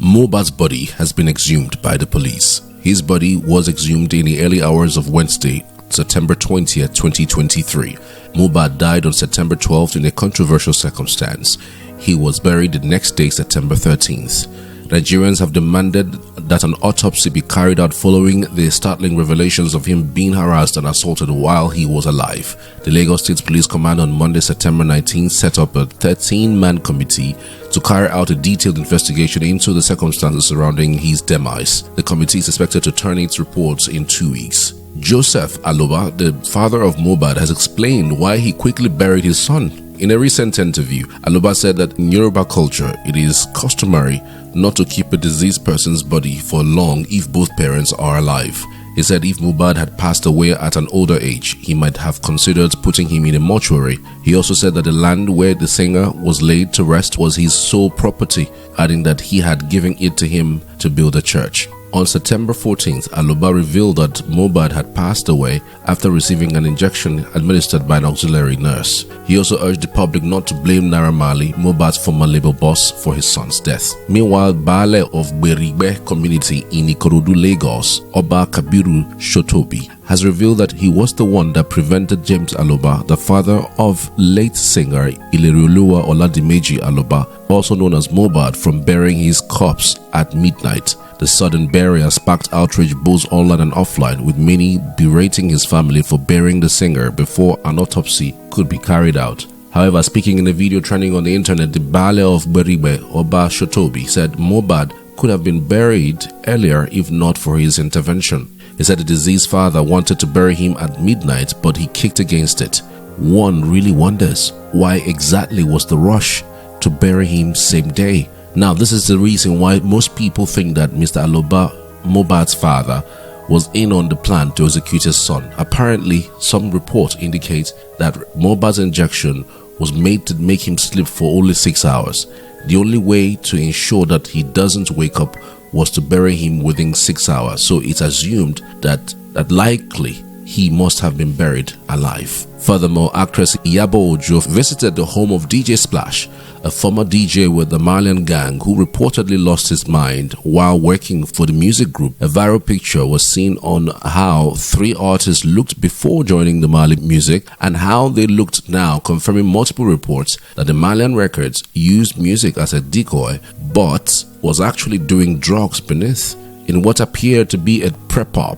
Mohbad's body has been exhumed by the police. His body was exhumed in the early hours of Wednesday, September 20th, 2023. Mohbad died on September 12th in a controversial circumstance. He was buried the next day, September 13th. Nigerians have demanded that an autopsy be carried out following the startling revelations of him being harassed and assaulted while he was alive. The Lagos State Police Command on Monday, September 19th, set up a 13-man committee to carry out a detailed investigation into the circumstances surrounding his demise. The committee is expected to turn its reports in 2 weeks. Joseph Aloba, the father of Mohbad, has explained why he quickly buried his son. In a recent interview, Aloba said that in Yoruba culture, it is customary not to keep a deceased person's body for long if both parents are alive. He said if Mohbad had passed away at an older age, he might have considered putting him in a mortuary. He also said that the land where the singer was laid to rest was his sole property, adding that he had given it to him to build a church. On September 14th, Aloba revealed that Mohbad had passed away after receiving an injection administered by an auxiliary nurse. He also urged the public not to blame Naira Marley, Mohbad's former label boss, for his son's death. Meanwhile, Baale of Berigbe community in Ikorodu, Lagos, Oba Kabiru Shotobi, has revealed that he was the one that prevented James Aloba, the father of late singer Ilerioluwa Oladimeji Aloba, also known as Mohbad, from burying his corpse at midnight. The sudden burial sparked outrage both online and offline, with many berating his family for burying the singer before an autopsy could be carried out. However, speaking in a video trending on the internet, the Baale of Berigbe, Oba Shotobi, said Mohbad could have been buried earlier if not for his intervention. He said the deceased father wanted to bury him at midnight, but he kicked against it. One really wonders, why exactly was the rush to bury him same day? Now, this is the reason why most people think that Mr. Aloba, Mohbad's father, was in on the plan to execute his son. Apparently, some reports indicate that Mohbad's injection was made to make him sleep for only 6 hours. The only way to ensure that he doesn't wake up was to bury him within 6 hours. So it's assumed that likely he must have been buried alive. Furthermore, actress Iyabo Ojo visited the home of DJ Splash, a former DJ with the Malian gang who reportedly lost his mind while working for the music group. A viral picture was seen on how 3 artists looked before joining the Mali music and how they looked now, confirming multiple reports that the Malian records used music as a decoy but was actually doing drugs beneath. In what appeared to be a prep-up,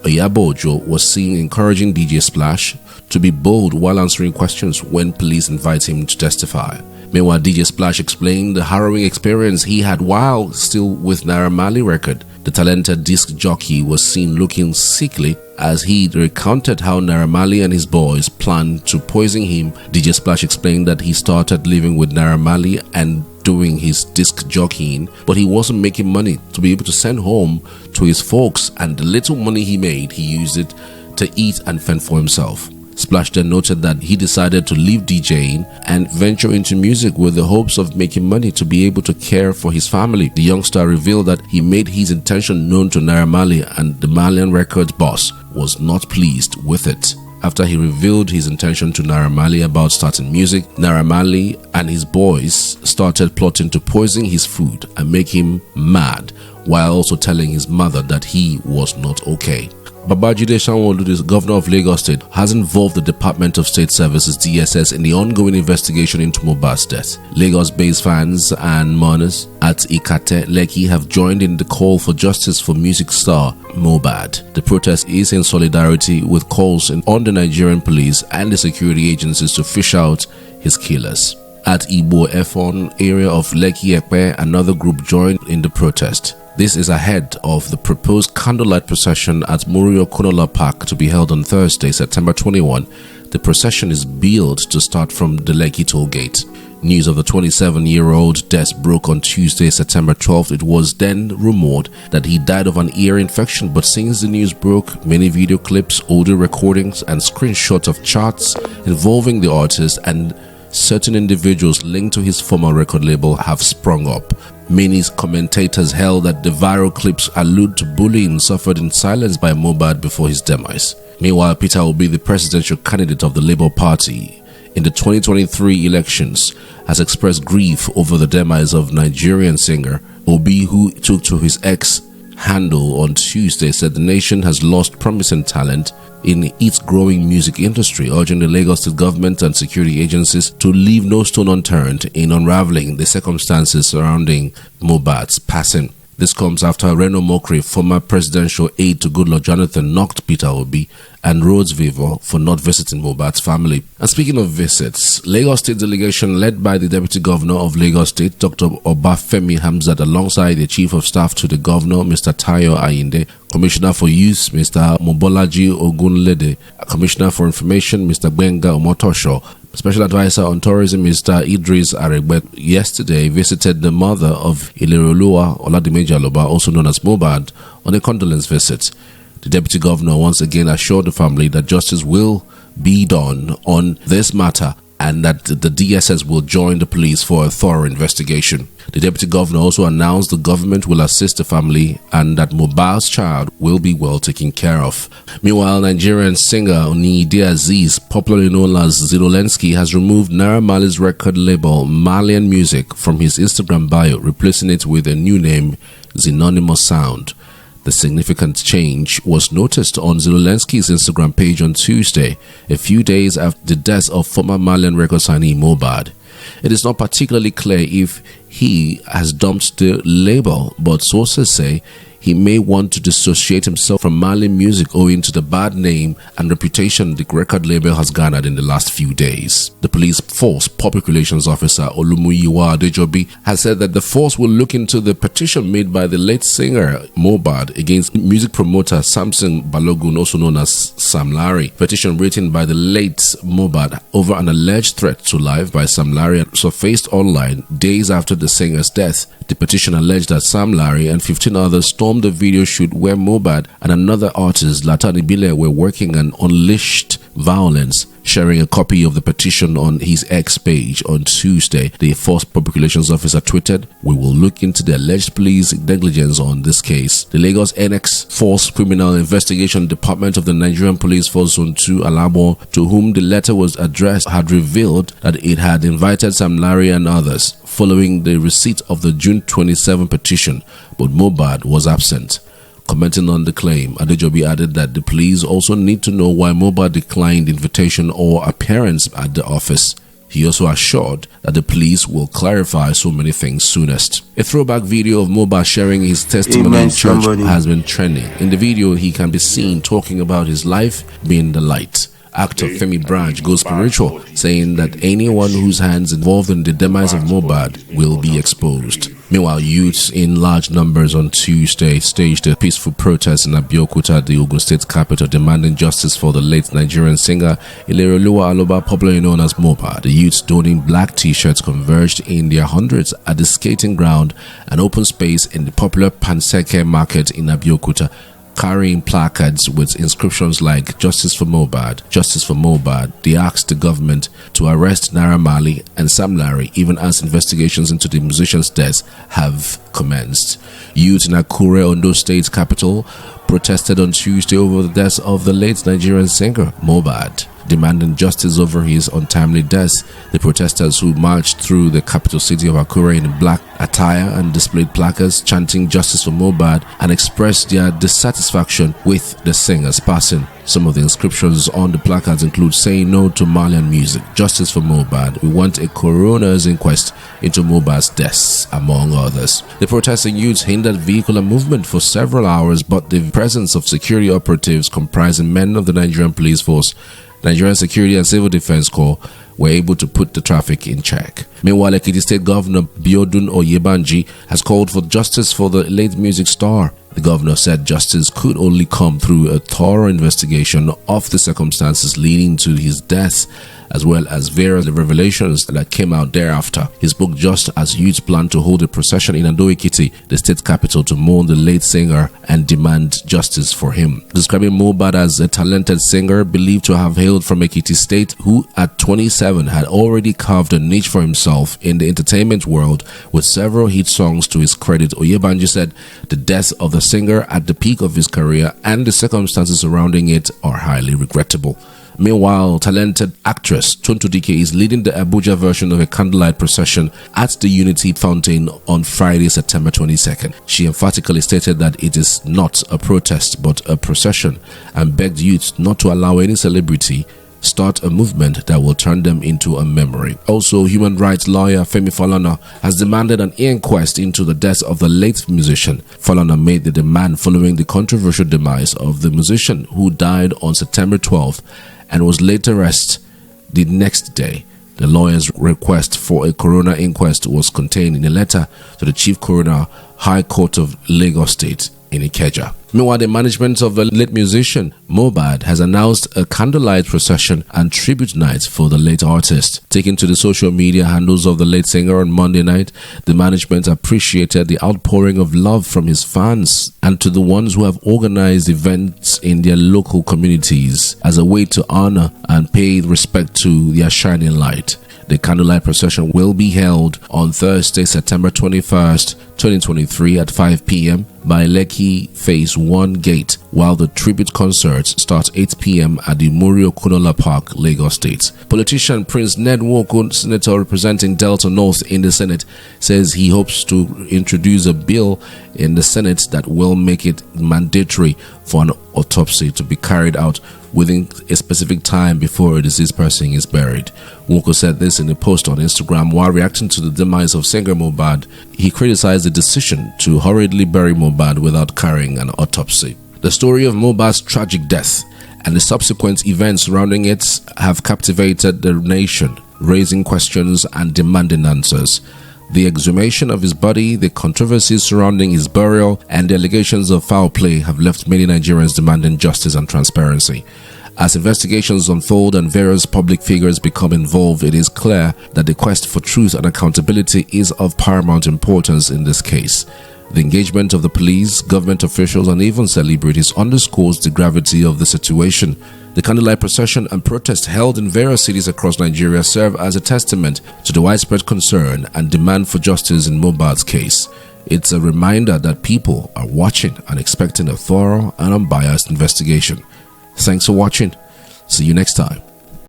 Iyabo Ojo was seen encouraging DJ Splash to be bold while answering questions when police invite him to testify. Meanwhile, DJ Splash explained the harrowing experience he had while still with Naira Marley record. The talented disc jockey was seen looking sickly as he recounted how Naira Marley and his boys planned to poison him. DJ Splash explained that he started living with Naira Marley and doing his disc jockeying, but he wasn't making money to be able to send home to his folks, and the little money he made, he used it to eat and fend for himself. Splash then noted that he decided to leave DJing and venture into music with the hopes of making money to be able to care for his family. The youngster revealed that he made his intention known to Naira Marley, and the Malian Records boss was not pleased with it. After he revealed his intention to Naira Marley about starting music, Naira Marley and his boys started plotting to poison his food and make him mad, while also telling his mother that he was not okay. Babajide Sanwo-Olu, the governor of Lagos State, has involved the Department of State Services (DSS) in the ongoing investigation into Mohbad's death. Lagos-based fans and mourners at Ikate, Lekki have joined in the call for justice for music star Mohbad. The protest is in solidarity with calls on the Nigerian police and the security agencies to fish out his killers. At Ibo Efon area of Lekki Epe, another group joined in the protest. This is ahead of the proposed candlelight procession at Murio Kunola Park to be held on Thursday, September 21. The procession is billed to start from the Lekki toll gate. News of the 27-year-old death broke on Tuesday, September 12th. It was then rumored that he died of an ear infection, but since the news broke, many video clips, audio recordings, and screenshots of charts involving the artist and certain individuals linked to his former record label have sprung up. Many commentators held that the viral clips allude to bullying suffered in silence by Mohbad before his demise. Meanwhile, Peter Obi, the presidential candidate of the Labour Party in the 2023 elections, has expressed grief over the demise of Nigerian singer Obi, who took to his X handle on Tuesday, said the nation has lost promising talent in its growing music industry, urging the Lagos State government and security agencies to leave no stone unturned in unraveling the circumstances surrounding Mohbad's passing. This comes after Reno Mokri, former presidential aide to Goodluck Jonathan, knocked Peter Obi and Rhodes Vivo for not visiting Mohbad's family. And speaking of visits, Lagos State delegation led by the Deputy Governor of Lagos State, Dr. Obafemi Hamzat, alongside the Chief of Staff to the Governor, Mr. Tayo Ayinde, Commissioner for Youth, Mr. Mobolaji Ogunlede, Commissioner for Information, Mr. Gbenga Omotosho, Special Advisor on Tourism, Mr. Idris Aregbe, yesterday visited the mother of Ileroluwa Oladimeji Aloba, also known as Mohbad, on a condolence visit. The Deputy Governor once again assured the family that justice will be done on this matter and that the DSS will join the police for a thorough investigation. The Deputy Governor also announced the government will assist the family and that Mohbad's child will be well taken care of. Meanwhile, Nigerian singer Onidi Aziz, popularly known as Zelensky, has removed Naira Marley's record label Malian Music from his Instagram bio, replacing it with a new name, Zenonymous Sound. The significant change was noticed on Zelensky's Instagram page on Tuesday, a few days after the death of former Malian record signee Mohbad. It is not particularly clear if he has dumped the label, but sources say he may want to dissociate himself from Malian music owing to the bad name and reputation the record label has garnered in the last few days. The police force public relations officer Olumuyiwa Adejobi has said that the force will look into the petition made by the late singer Mohbad against music promoter Samson Balogun, also known as Sam Larry. Petition written by the late Mohbad over an alleged threat to life by Sam Larry surfaced online days after the singer's death. The petition alleged that Sam Larry and 15 others stormed the video shoot where Mohbad and another artist, Latani Bile, were working and unleashed violence. Sharing a copy of the petition on his X page on Tuesday, the Force Public Relations Officer tweeted, "We will look into the alleged police negligence on this case." The Lagos NX Force Criminal Investigation Department of the Nigerian Police Force Zone 2 Alabo, to whom the letter was addressed, had revealed that it had invited Sam Larry and others following the receipt of the June 27 petition, but Mohbad was absent. Commenting on the claim, Adejobi added that the police also need to know why Mohbad declined invitation or appearance at the office. He also assured that the police will clarify so many things soonest. A throwback video of Mohbad sharing his testimony in church has been trending. In the video, he can be seen talking about his life being the light. Actor Femi Branch goes spiritual, saying that anyone whose hands involved in the demise of Mohbad will be exposed. Meanwhile, youths in large numbers on Tuesday staged a peaceful protest in Abeokuta, the Ogun State capital, demanding justice for the late Nigerian singer Ileroluwa Aloba, popularly known as Mohbad. The youths donning black t-shirts converged in their hundreds at the skating ground, an open space in the popular Panseke market in Abeokuta, carrying placards with inscriptions like "Justice for Mohbad, Justice for Mohbad." They asked the government to arrest Naira Marley and Sam Larry, even as investigations into the musicians' deaths have commenced. Youth in Akure, Ondo State capital, protested on Tuesday over the death of the late Nigerian singer Mohbad, demanding justice over his untimely death. The protesters, who marched through the capital city of Akure in black attire and displayed placards chanting "Justice for Mohbad," and expressed their dissatisfaction with the singer's passing. Some of the inscriptions on the placards include "Saying no to Malian music, Justice for Mohbad, we want a coroner's inquest into Mohbad's deaths," among others. The protesting youths hindered vehicular movement for several hours, but the presence of security operatives comprising men of the Nigerian Police Force, Nigerian Security and Civil Defense Corps, were able to put the traffic in check. Meanwhile, Ekiti State Governor Biodun Oyebanji has called for justice for the late music star. The governor said justice could only come through a thorough investigation of the circumstances leading to his death, as well as various revelations that came out thereafter. He spoke just as youths plan to hold a procession in Ado-Ekiti, the state capital, to mourn the late singer and demand justice for him. Describing Mohbad as a talented singer believed to have hailed from Ekiti State, who at 27 had already carved a niche for himself in the entertainment world with several hit songs to his credit, Oyebanji said the death of the singer at the peak of his career and the circumstances surrounding it are highly regrettable. Meanwhile, talented actress Tonto Dike is leading the Abuja version of a candlelight procession at the Unity Fountain on Friday, September 22nd. She emphatically stated that it is not a protest but a procession and begged youth not to allow any celebrity start a movement that will turn them into a memory. Also, human rights lawyer Femi Falana has demanded an inquest into the death of the late musician. Falana made the demand following the controversial demise of the musician who died on September 12th and was later arrested the next day. The lawyer's request for a coroner inquest was contained in a letter to the Chief Coroner, High Court of Lagos State in Ikeja. Meanwhile, the management of the late musician Mohbad has announced a candlelight procession and tribute night for the late artist. Taken to the social media handles of the late singer on Monday night, the management appreciated the outpouring of love from his fans and to the ones who have organized events in their local communities as a way to honor and pay respect to their shining light. The candlelight procession will be held on Thursday, September 21st, 2023 at 5 p.m. by Lekki Phase 1 Gate, while the tribute concerts start 8 p.m. at the Muri Okunola Park, Lagos State. Politician Prince Ned Nwoko, senator representing Delta North in the Senate, says he hopes to introduce a bill in the Senate that will make it mandatory for an autopsy to be carried out within a specific time before a deceased person is buried. Nwoko said this in a post on Instagram while reacting to the demise of singer Mohbad. He criticized the decision to hurriedly bury Mohbad without carrying an autopsy. The story of Mohbad's tragic death and the subsequent events surrounding it have captivated the nation, raising questions and demanding answers. The exhumation of his body, the controversies surrounding his burial, and the allegations of foul play have left many Nigerians demanding justice and transparency. As investigations unfold and various public figures become involved, it is clear that the quest for truth and accountability is of paramount importance in this case. The engagement of the police, government officials, and even celebrities underscores the gravity of the situation. The candlelight procession and protest held in various cities across Nigeria serve as a testament to the widespread concern and demand for justice in Mohbad's case. It's a reminder that people are watching and expecting a thorough and unbiased investigation. Thanks for watching. See you next time.